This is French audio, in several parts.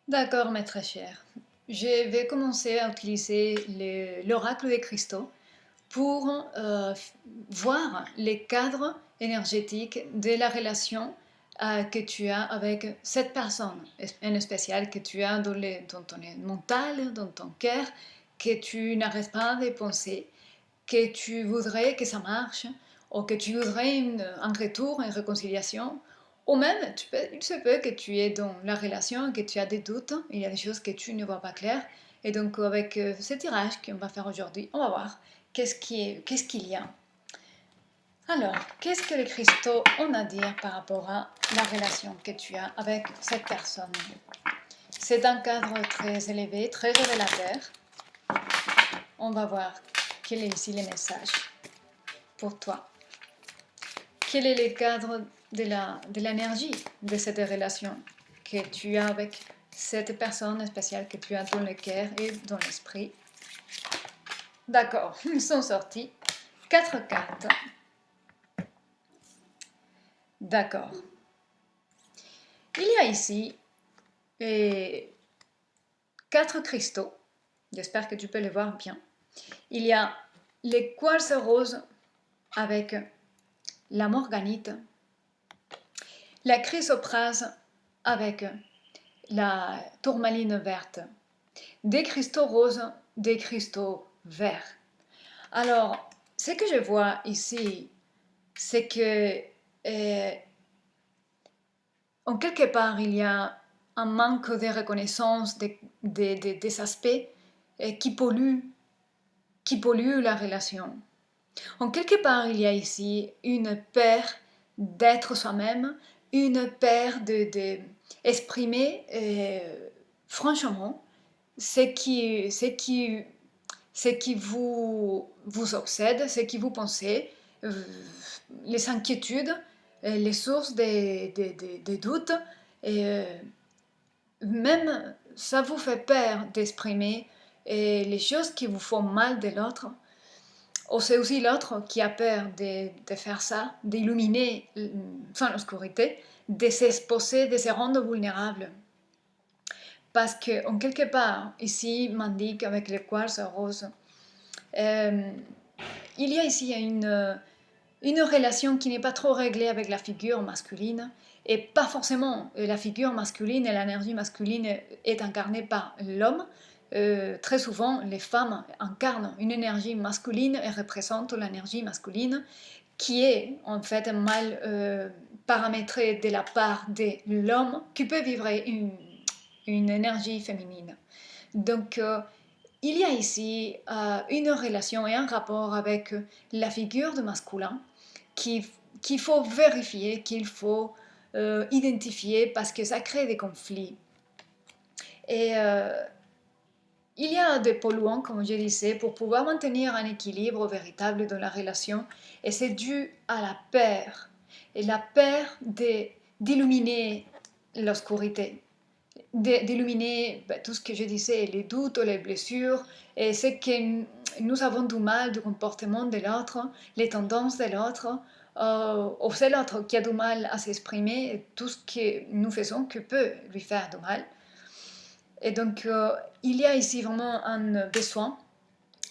D'accord, mes très chers. Je vais commencer à utiliser l'oracle des cristaux pour voir les cadres énergétiques de la relation que tu as avec cette personne en spécial que tu as dans ton mental, dans ton cœur, que tu n'arrêtes pas de penser, que tu voudrais que ça marche, ou que tu voudrais un retour, une réconciliation, ou même il se peut que tu es dans la relation, que tu as des doutes, il y a des choses que tu ne vois pas claires, et donc avec ce tirage qu'on va faire aujourd'hui, on va voir qu'est-ce qu'il y a. Alors, qu'est-ce que les cristaux ont à dire par rapport à la relation que tu as avec cette personne? C'est un cadre très élevé, très révélateur. On va voir quel est ici le message pour toi. Quel est le cadre de l'énergie de cette relation que tu as avec cette personne spéciale que tu as dans le cœur et dans l'esprit? D'accord, ils sont sortis 4 cartes. D'accord. Il y a ici 4 cristaux. J'espère que tu peux les voir bien. Il y a les quartz rose avec la morganite, la chrysoprase avec la tourmaline verte, des cristaux roses, des cristaux verts. Alors, ce que je vois ici, c'est que en quelque part, il y a un manque de reconnaissance des aspects qui polluent la relation. En quelque part, il y a ici une peur d'être soi-même, une peur d'exprimer franchement ce qui vous obsède, ce qui vous pensez, euh, les inquiétudes, les sources des doutes, et même ça vous fait peur d'exprimer les choses qui vous font mal de l'autre. Ou c'est aussi l'autre qui a peur de faire ça, d'illuminer son obscurité, de s'exposer, de se rendre vulnérable. Parce que, en quelque part, ici, m'indique avec le quartz rose, il y a ici une relation qui n'est pas trop réglée avec la figure masculine, et pas forcément la figure masculine et l'énergie masculine est incarnée par l'homme. Très souvent, les femmes incarnent une énergie masculine et représentent l'énergie masculine qui est en fait mal paramétrée de la part de l'homme qui peut vivre une énergie féminine. Donc, il y a ici une relation et un rapport avec la figure de masculin qu'il faut vérifier, qu'il faut identifier parce que ça crée des conflits. Et il y a des polluants, comme je disais, pour pouvoir maintenir un équilibre véritable dans la relation, et c'est dû à la peur, et la peur d'illuminer l'obscurité, d'illuminer tout ce que je disais, les doutes, les blessures, et ce que nous avons du mal du comportement de l'autre, les tendances de l'autre, ou c'est l'autre qui a du mal à s'exprimer, tout ce que nous faisons qui peut lui faire du mal. Et donc, il y a ici vraiment un besoin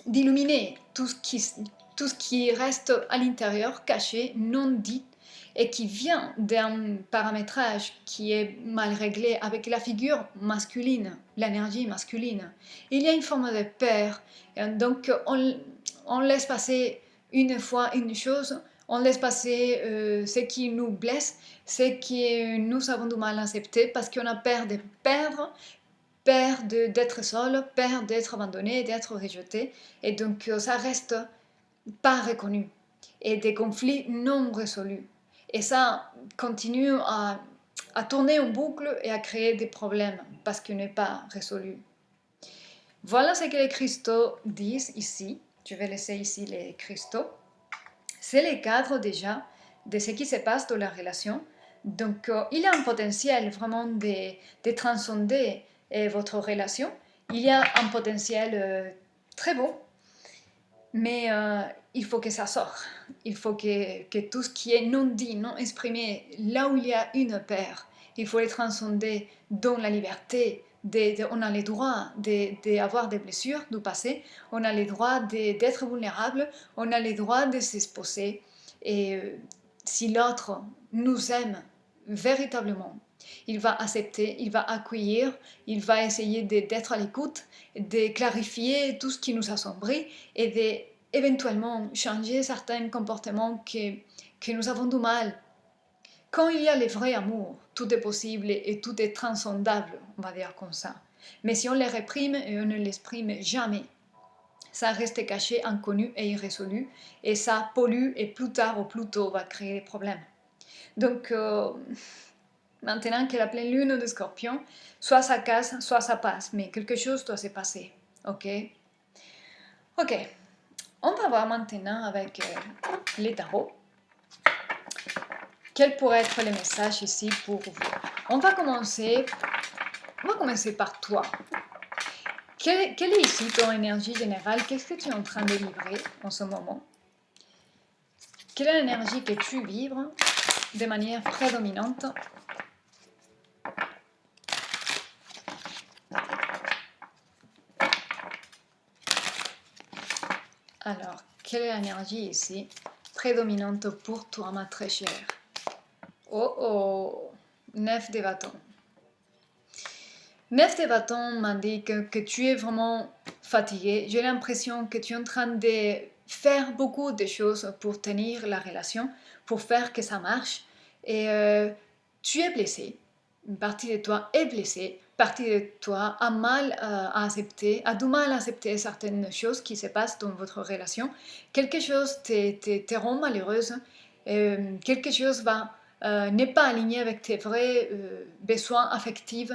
d'illuminer tout ce qui reste à l'intérieur, caché, non dit, et qui vient d'un paramétrage qui est mal réglé avec la figure masculine, l'énergie masculine. Il y a une forme de peur, donc on laisse passer une fois une chose, on laisse passer ce qui nous blesse, ce que nous avons du mal à accepter parce qu'on a peur de perdre, peur d'être seul, peur d'être abandonné, d'être rejeté, et donc ça reste pas reconnu, et des conflits non résolus. Et ça continue à tourner en boucle et à créer des problèmes parce qu'il n'est pas résolu. Voilà ce que les cristaux disent ici. Je vais laisser ici les cristaux. C'est le cadre déjà de ce qui se passe dans la relation. Donc, il y a un potentiel vraiment de transcender votre relation. Il y a un potentiel très beau, mais il faut que ça sorte. Il faut que tout ce qui est non dit, non exprimé, là où il y a une peur, il faut les transcender dans la liberté, on a le droit d'avoir des blessures du passé, on a le droit d'être vulnérable, on a le droit de s'exposer. Et si l'autre nous aime véritablement, il va accepter, il va accueillir, il va essayer d'être à l'écoute, de clarifier tout ce qui nous assombrit et d'éventuellement changer certains comportements que nous avons du mal. Quand il y a le vrai amour, tout est possible et tout est transcendable, on va dire comme ça. Mais si on les réprime et on ne l'exprime jamais, ça reste caché, inconnu et irrésolu, et ça pollue et plus tard ou plus tôt va créer des problèmes. Donc, maintenant que la pleine lune de Scorpion, soit ça casse, soit ça passe, mais quelque chose doit se passer, ok? Ok, on va voir maintenant avec les tarots. Quel pourrait être le message ici pour vous? On va commencer par toi. Quelle est ici ton énergie générale? Qu'est-ce que tu es en train de livrer en ce moment? Quelle est l'énergie que tu vibres de manière prédominante? Alors, quelle est l'énergie ici prédominante pour toi, ma très chère? Oh oh, 9 de bâtons. 9 de bâtons m'indique que tu es vraiment fatigué. J'ai l'impression que tu es en train de faire beaucoup de choses pour tenir la relation, pour faire que ça marche. Et tu es blessé. Une partie de toi est blessée. Une partie de toi a mal à accepter, a du mal à accepter certaines choses qui se passent dans votre relation. Quelque chose te rend malheureuse. Quelque chose n'est pas aligné avec tes vrais besoins affectifs,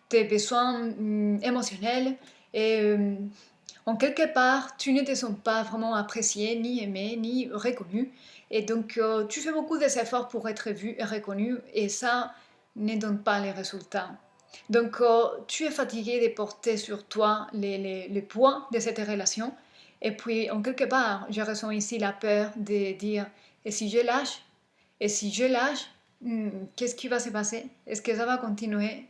tes besoins émotionnels. Et en quelque part, tu ne te sens pas vraiment apprécié, ni aimé, ni reconnu. Et donc, tu fais beaucoup d'efforts pour être vu et reconnu, et ça ne donne pas les résultats. Donc, tu es fatigué de porter sur toi les poids de cette relation. Et puis, en quelque part, je ressens ici la peur de dire, et si je lâche? Et si je lâche, qu'est-ce qui va se passer? Est-ce que ça va continuer?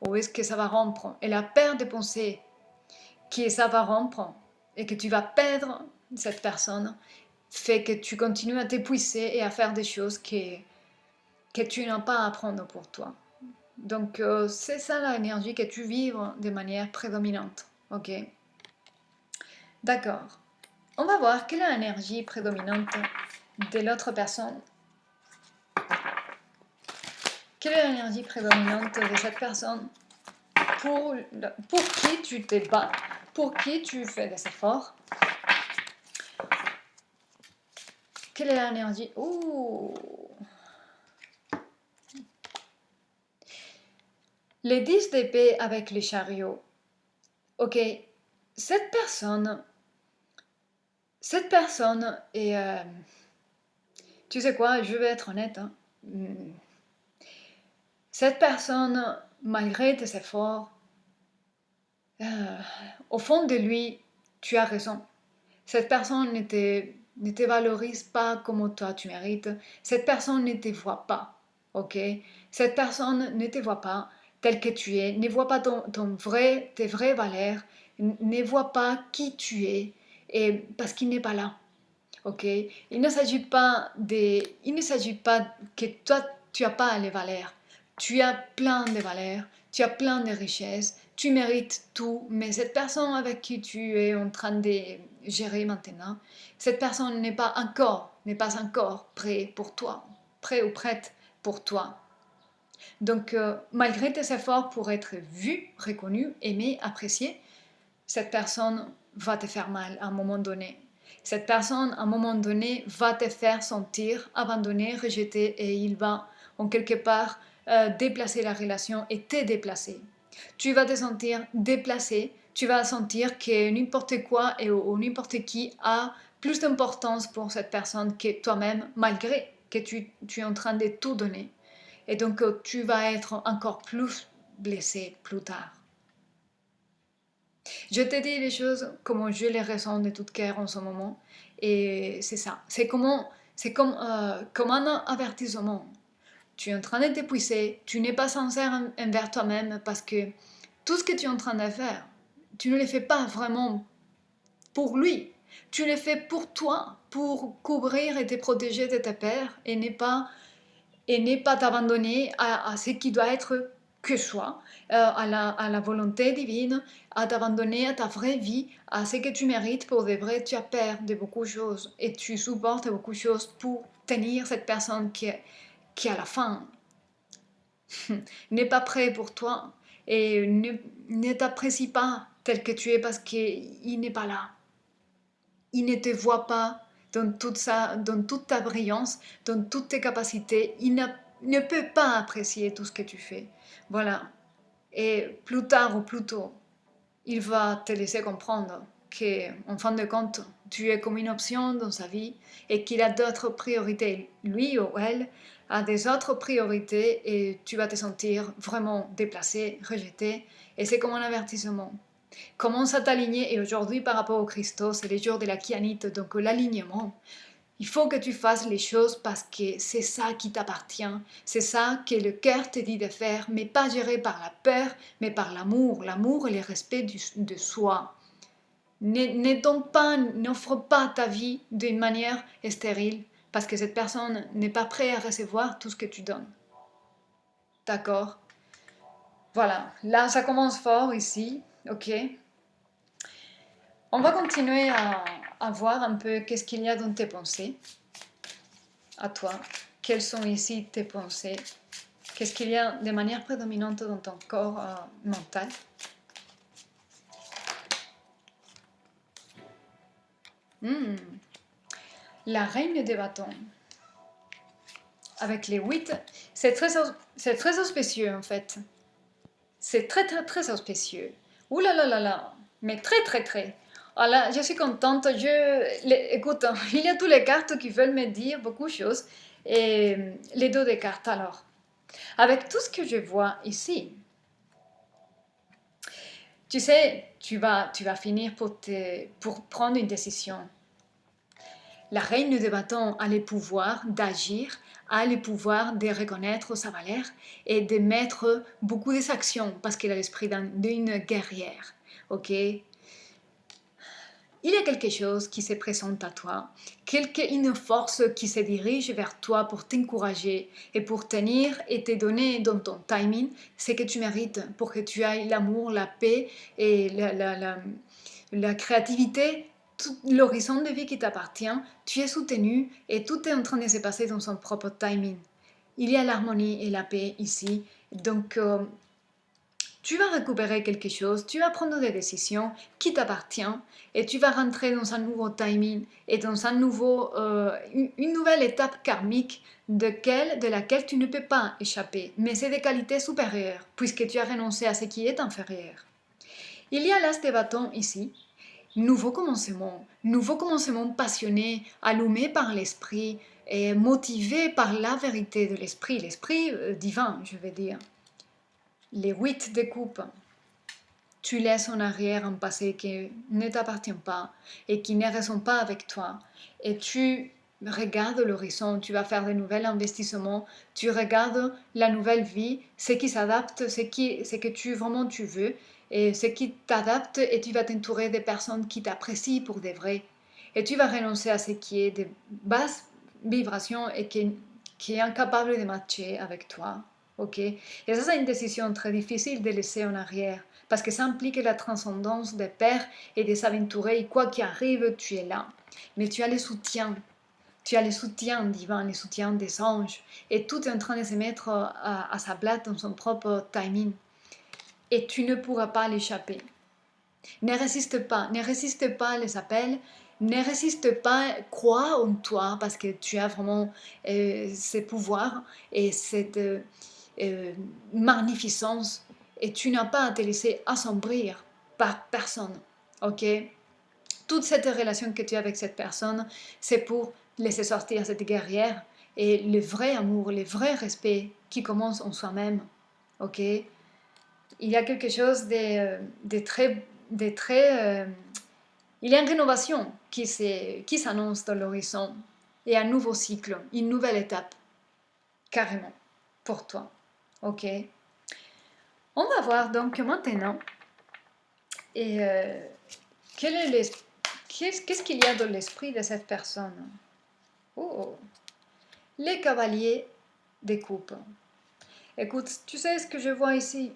Ou est-ce que ça va rompre? Et la peur de penser que ça va rompre et que tu vas perdre cette personne fait que tu continues à t'épuiser et à faire des choses que tu n'as pas à prendre pour toi. Donc, c'est ça l'énergie que tu vibres de manière prédominante. Ok? D'accord. On va voir quelle est l'énergie prédominante de l'autre personne. Quelle est l'énergie prédominante de cette personne pour qui tu te bats, pour qui tu fais des efforts? Quelle est l'énergie? Ouh. Les 10 d'épée avec les chariots. Ok, cette personne est... tu sais quoi, je vais être honnête. Hein. Cette personne, malgré tes efforts, au fond de lui, tu as raison. Cette personne ne te valorise pas comme toi tu mérites. Cette personne ne te voit pas. Ok? Cette personne ne te voit pas tel que tu es, ne voit pas tes vraies valeurs, ne voit pas qui tu es, et parce qu'il n'est pas là. Ok? Il ne s'agit pas que toi tu n'as pas les valeurs. Tu as plein de valeurs, tu as plein de richesses, tu mérites tout, mais cette personne avec qui tu es en train de gérer maintenant, cette personne n'est pas encore prêt pour toi, prêt ou prête pour toi. Donc, malgré tes efforts pour être vu, reconnu, aimé, apprécié, cette personne va te faire mal à un moment donné. Cette personne, à un moment donné, va te faire sentir abandonné, rejeté, et il va, en quelque part, déplacer la relation et te déplacer. Tu vas te sentir déplacé, tu vas sentir que n'importe quoi ou n'importe qui a plus d'importance pour cette personne que toi-même, malgré que tu es en train de tout donner. Et donc, tu vas être encore plus blessé plus tard. Je te dis les choses comme je les ressens de toute cœur en ce moment. Et c'est ça. C'est comme un avertissement. Tu es en train de t'épuiser. Tu n'es pas sincère envers toi-même parce que tout ce que tu es en train de faire, tu ne le fais pas vraiment pour lui. Tu le fais pour toi, pour couvrir et te protéger de tes peurs et ne pas t'abandonner à ce qui doit être que soi, à la volonté divine, à t'abandonner à ta vraie vie, à ce que tu mérites pour de vrai. Tu as peur de beaucoup de choses et tu supportes beaucoup de choses pour tenir cette personne qui à la fin n'est pas prêt pour toi et ne t'apprécie pas tel que tu es parce qu'il n'est pas là. Il ne te voit pas dans toute ta brillance, dans toutes tes capacités. Il ne peut pas apprécier tout ce que tu fais. Voilà. Et plus tard ou plus tôt, il va te laisser comprendre qu'en fin de compte, tu es comme une option dans sa vie et qu'il a d'autres priorités. Lui ou elle a des autres priorités et tu vas te sentir vraiment déplacé, rejeté. Et c'est comme un avertissement. Commence à t'aligner et aujourd'hui par rapport au Christo, c'est les jours de la Kianite, donc l'alignement. Il faut que tu fasses les choses parce que c'est ça qui t'appartient, c'est ça que le cœur te dit de faire, mais pas géré par la peur, mais par l'amour et le respect de soi. N'offre pas ta vie d'une manière stérile parce que cette personne n'est pas prête à recevoir tout ce que tu donnes. D'accord? Voilà, là ça commence fort ici, ok? On va continuer à voir un peu qu'est-ce qu'il y a dans tes pensées, à toi. Quelles sont ici tes pensées? Qu'est-ce qu'il y a de manière prédominante dans ton corps mental? La reine des bâtons. Avec les 8, c'est très auspicieux en fait. C'est très très très auspicieux. Ouh là là là là, mais très très très. Ah là, je suis contente. Écoute, il y a toutes les cartes qui veulent me dire beaucoup de choses. Et les deux des cartes alors. Avec tout ce que je vois ici, tu sais, tu vas finir pour prendre une décision. La reine de bâton a le pouvoir d'agir, a le pouvoir de reconnaître sa valeur et de mettre beaucoup d'actions parce qu'elle a l'esprit d'une guerrière. Ok? Il y a quelque chose qui se présente à toi, une force qui se dirige vers toi pour t'encourager et pour tenir et te donner dans ton timing ce que tu mérites pour que tu ailles l'amour, la paix et la créativité, tout l'horizon de vie qui t'appartient. Tu es soutenu et tout est en train de se passer dans son propre timing. Il y a l'harmonie et la paix ici. Donc, tu vas récupérer quelque chose, tu vas prendre des décisions qui t'appartiennent et tu vas rentrer dans un nouveau timing et dans une nouvelle étape karmique de laquelle tu ne peux pas échapper. Mais c'est des qualités supérieures puisque tu as renoncé à ce qui est inférieur. Il y a l'as des bâtons ici. Nouveau commencement passionné, allumé par l'esprit et motivé par la vérité de l'esprit divin, je vais dire. Les 8 de coupe, tu laisses en arrière un passé qui ne t'appartient pas et qui ne résonne pas avec toi. Et tu regardes l'horizon, tu vas faire de nouveaux investissements, tu regardes la nouvelle vie, ce qui s'adapte, ce que vraiment tu veux, et ce qui t'adapte, et tu vas t'entourer des personnes qui t'apprécient pour de vrai. Et tu vas renoncer à ce qui est de basses vibrations et qui est incapable de matcher avec toi. Ok? Et ça, c'est une décision très difficile de laisser en arrière, parce que ça implique la transcendance des pères et des aventuriers. Quoi qu'il arrive, tu es là. Mais tu as le soutien. Tu as le soutien divin, le soutien des anges. Et tout est en train de se mettre à sa place dans son propre timing. Et tu ne pourras pas l'échapper. Ne résiste pas les appels. Ne résiste pas, crois en toi, parce que tu as vraiment ces pouvoirs et cette magnificence et tu n'as pas à te laisser assombrir par personne. Ok? Toute cette relation que tu as avec cette personne, c'est pour laisser sortir cette guerrière et le vrai amour, le vrai respect qui commence en soi-même. Ok? Il y a quelque chose de très. Il y a une rénovation qui s'annonce dans l'horizon et un nouveau cycle, une nouvelle étape, carrément, pour toi. Ok? On va voir donc maintenant et qu'est-ce qu'il y a dans l'esprit de cette personne. Oh, les cavaliers des coupes. Écoute, tu sais ce que je vois ici?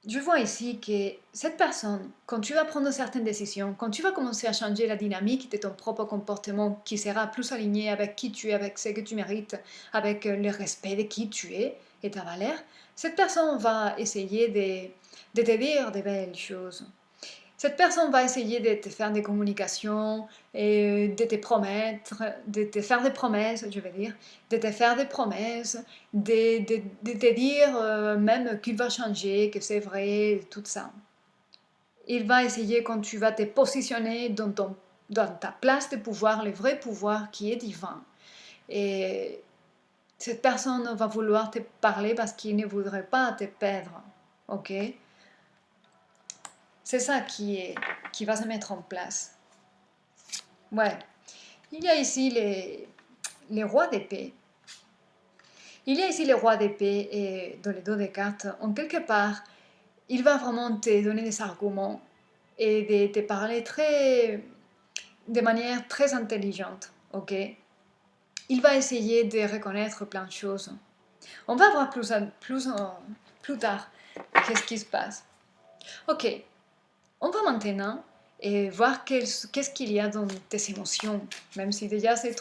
Je vois ici que cette personne, quand tu vas prendre certaines décisions, quand tu vas commencer à changer la dynamique de ton propre comportement qui sera plus aligné avec qui tu es, avec ce que tu mérites, avec le respect de qui tu es et ta valeur, cette personne va essayer de te dire de belles choses. Cette personne va essayer de te faire des communications et de te promettre, de te faire des promesses, je veux dire, de te faire des promesses, de te dire même qu'il va changer, que c'est vrai, tout ça. Il va essayer quand tu vas te positionner dans ta place de pouvoir, le vrai pouvoir qui est divin. Et cette personne va vouloir te parler parce qu'il ne voudrait pas te perdre. Ok? C'est ça qui va se mettre en place. Ouais. Il y a ici les rois d'épée. Il y a ici les rois d'épée et dans les dos des cartes, en quelque part, il va vraiment te donner des arguments et de te parler de manière très intelligente. Ok? Il va essayer de reconnaître plein de choses. On va voir plus tard qu'est-ce qui se passe. Ok, on va maintenant et voir qu'est-ce qu'il y a dans tes émotions, même si déjà c'est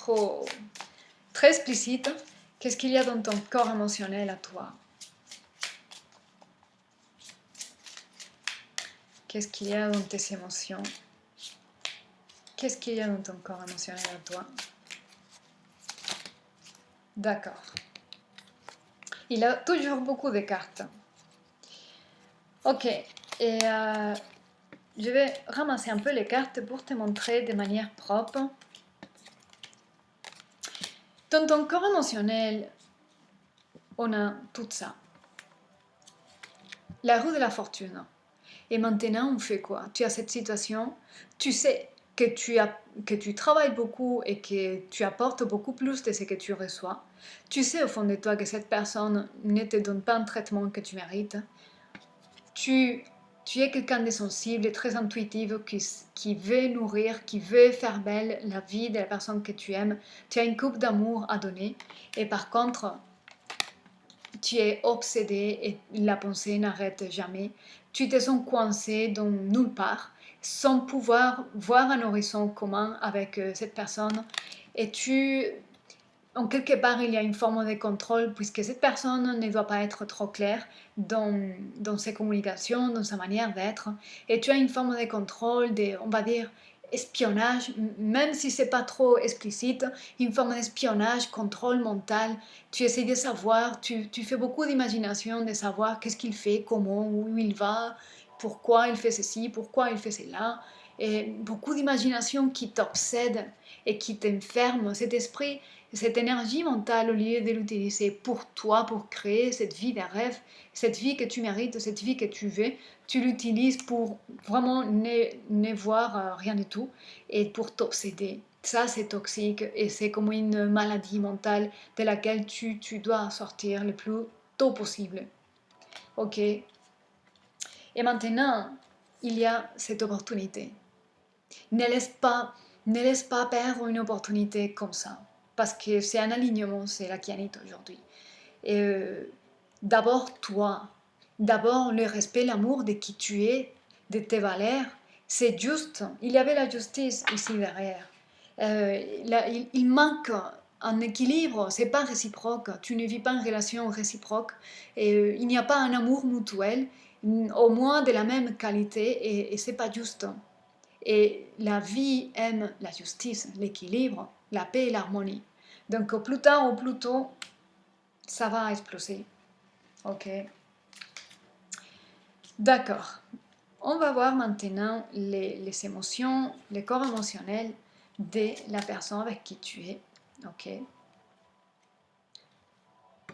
très explicite. Qu'est-ce qu'il y a dans ton corps émotionnel à toi? Qu'est-ce qu'il y a dans tes émotions? Qu'est-ce qu'il y a dans ton corps émotionnel à toi? D'accord. Il a toujours beaucoup de cartes. Ok, et je vais ramasser un peu les cartes pour te montrer de manière propre. Dans ton corps émotionnel, on a tout ça. La roue de la fortune. Et maintenant, on fait quoi? Tu as cette situation, tu sais que tu travailles beaucoup et que tu apportes beaucoup plus de ce que tu reçois. Tu sais au fond de toi que cette personne ne te donne pas un traitement que tu mérites. Tu es quelqu'un de sensible et très intuitif qui veut nourrir, qui veut faire belle la vie de la personne que tu aimes. Tu as une coupe d'amour à donner. Et par contre, tu es obsédé et la pensée n'arrête jamais. Tu te sens coincé dans nulle part, sans pouvoir voir un horizon commun avec cette personne. Et en quelque part, il y a une forme de contrôle puisque cette personne ne doit pas être trop claire dans ses communications, dans sa manière d'être. Et tu as une forme de contrôle, on va dire, espionnage, même si c'est pas trop explicite, une forme d'espionnage, contrôle mental. Tu essaies de savoir, tu fais beaucoup d'imagination de savoir qu'est-ce qu'il fait, comment, où il va, pourquoi il fait ceci, pourquoi il fait cela. Et beaucoup d'imagination qui t'obsède et qui t'enferme. Cet esprit, cette énergie mentale, au lieu de l'utiliser pour toi, pour créer cette vie de rêve, cette vie que tu mérites, cette vie que tu veux, tu l'utilises pour vraiment ne voir rien du tout et pour t'obséder. Ça, c'est toxique et c'est comme une maladie mentale de laquelle tu dois sortir le plus tôt possible. Ok? Et maintenant, il y a cette opportunité. Ne laisse pas perdre une opportunité comme ça. Parce que c'est un alignement, c'est la kianite aujourd'hui. Et d'abord toi, d'abord le respect, l'amour de qui tu es, de tes valeurs. C'est juste, il y avait la justice ici derrière. Il manque un équilibre, c'est pas réciproque. Tu ne vis pas une relation réciproque. Et, il n'y a pas un amour mutuel, au moins de la même qualité, et c'est pas juste. Et la vie aime la justice, l'équilibre, la paix et l'harmonie. Donc au plus tard ou plus tôt, ça va exploser. Ok. D'accord. On va voir maintenant les émotions, les corps émotionnels de la personne avec qui tu es. Ok.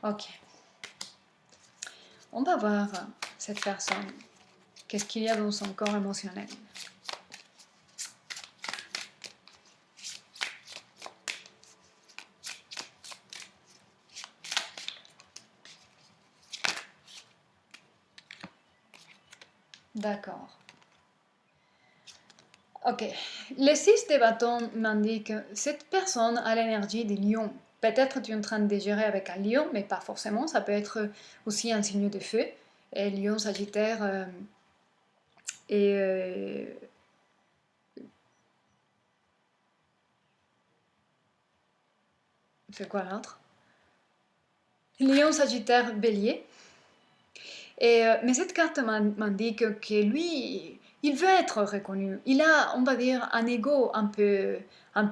Ok. On va voir cette personne. Qu'est-ce qu'il y a dans son corps émotionnel? D'accord. Ok. Les 6 de bâton m'indiquent cette personne a l'énergie des lions. Peut-être tu es en train de gérer avec un lion, mais pas forcément. Ça peut être aussi un signe de feu. Et lion, sagittaire et c'est quoi l'autre? Lion, sagittaire, bélier. Mais cette carte m'indique que lui, il veut être reconnu. Il a, on va dire, un ego un peu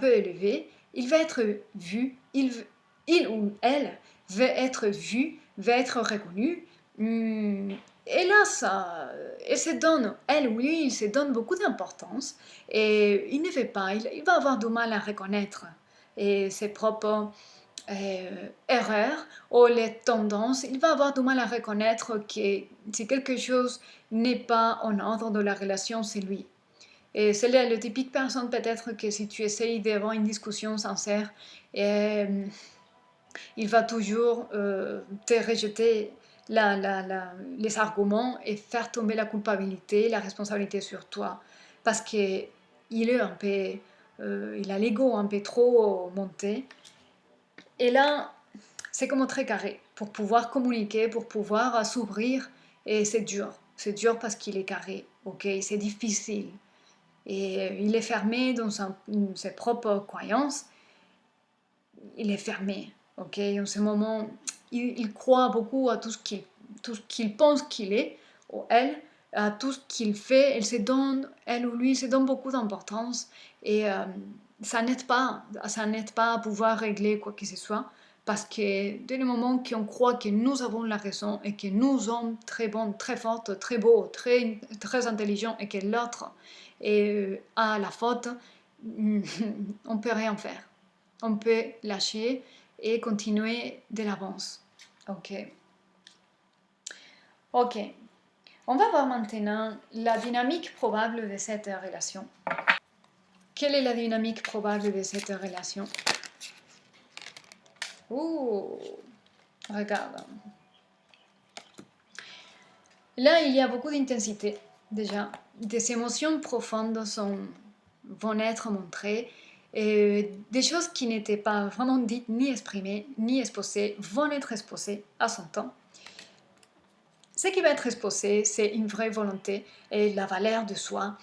élevé. Il veut être vu. Il ou elle veut être vu, veut être reconnu. Et là, ça, elle se donne, elle ou lui, il se donne beaucoup d'importance. Et il ne fait pas, il va avoir du mal à reconnaître et ses propres erreurs ou les tendances, il va avoir du mal à reconnaître que si quelque chose n'est pas en ordre de la relation, c'est lui. Et c'est le typique personne peut-être que si tu essayes d'avoir une discussion sincère, il va toujours te rejeter les arguments et faire tomber la culpabilité, la responsabilité sur toi. Parce qu'il est un peu, il a l'ego un peu trop monté. Et là, c'est comme très carré pour pouvoir communiquer, pour pouvoir s'ouvrir. Et c'est dur. C'est dur parce qu'il est carré. Ok, c'est difficile. Et il est fermé dans ses propres croyances. Il est fermé. Ok, en ce moment, il croit beaucoup à tout ce qu'il pense qu'il est, ou elle, à tout ce qu'il fait. Elle se donne, elle ou lui, se donne beaucoup d'importance. Et ça n'aide pas à pouvoir régler quoi que ce soit. Parce que dès le moment qu'on croit que nous avons la raison et que nous sommes très bons, très fortes, très beaux, très, très intelligents et que l'autre a la faute, on ne peut rien faire. On peut lâcher et continuer de l'avance. Ok. Ok. On va voir maintenant la dynamique probable de cette relation. Quelle est la dynamique probable de cette relation? Ouh, regarde. Là, il y a beaucoup d'intensité, déjà. Des émotions profondes vont être montrées. Et des choses qui n'étaient pas vraiment dites, ni exprimées, ni exposées, vont être exposées à son temps. Ce qui va être exposé, c'est une vraie volonté et la valeur de soi.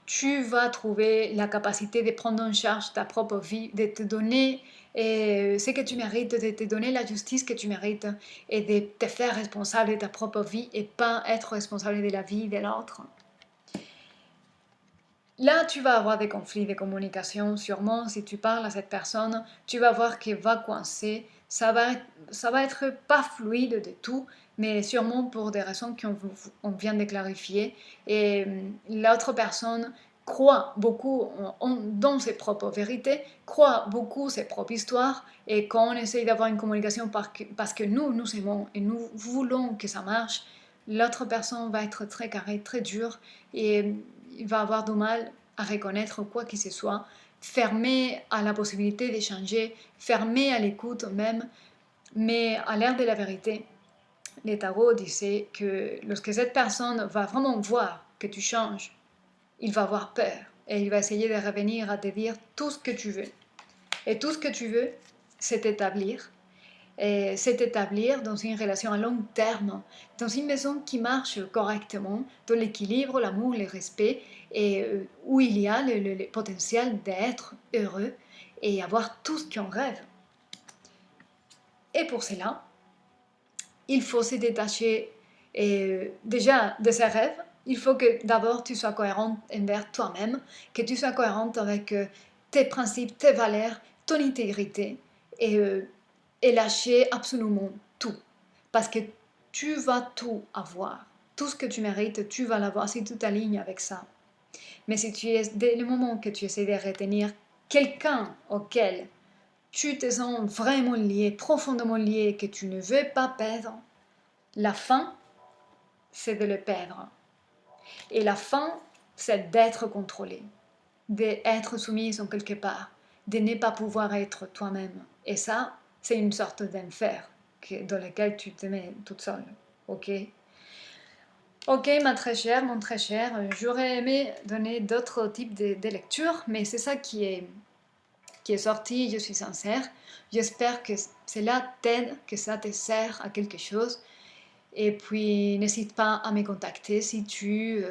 Tu vas trouver la capacité de prendre en charge ta propre vie, de te donner ce que tu mérites, de te donner la justice que tu mérites et de te faire responsable de ta propre vie et pas être responsable de la vie de l'autre. Là, tu vas avoir des conflits de communication, sûrement. Si tu parles à cette personne, tu vas voir qu'elle va coincer. Ça va être pas fluide de tout, mais sûrement pour des raisons qu'on vient de clarifier. Et l'autre personne croit beaucoup dans ses propres vérités, croit beaucoup ses propres histoires. Et quand on essaye d'avoir une communication parce que nous aimons et nous voulons que ça marche, l'autre personne va être très carré, très dur. Et il va avoir du mal à reconnaître quoi que ce soit, fermé à la possibilité d'échanger, fermé à l'écoute même. Mais à l'ère de la vérité, les tarots disaient que lorsque cette personne va vraiment voir que tu changes, il va avoir peur et il va essayer de revenir à te dire tout ce que tu veux. Et tout ce que tu veux, c'est t'établir. Et c'est t'établir dans une relation à long terme, dans une maison qui marche correctement, dans l'équilibre, l'amour, le respect, et où il y a le potentiel d'être heureux et avoir tout ce qu'on rêve. Et pour cela, il faut se détacher déjà de ses rêves. Il faut que d'abord tu sois cohérente envers toi-même, que tu sois cohérente avec tes principes, tes valeurs, ton intégrité et lâcher absolument tout. Parce que tu vas tout avoir. Tout ce que tu mérites, tu vas l'avoir si tu t'alignes avec ça. Mais si tu es, dès le moment que tu essaies de retenir quelqu'un auquel tu te sens vraiment lié, profondément lié, que tu ne veux pas perdre, la fin, c'est de le perdre. Et la fin, c'est d'être contrôlé, d'être soumise en quelque part, de ne pas pouvoir être toi-même. Et ça, c'est une sorte d'enfer dans lequel tu te mets toute seule. Ok? Ok, ma très chère, mon très cher, j'aurais aimé donner d'autres types de lectures, mais c'est ça qui est sorti, je suis sincère. J'espère que cela t'aide, que ça te sert à quelque chose. Et puis, n'hésite pas à me contacter si tu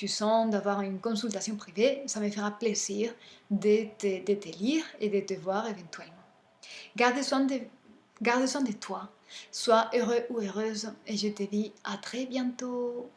sens d'avoir une consultation privée. Ça me fera plaisir de te lire et de te voir éventuellement. Garde soin de, garde soin de toi. Sois heureux ou heureuse et je te dis à très bientôt.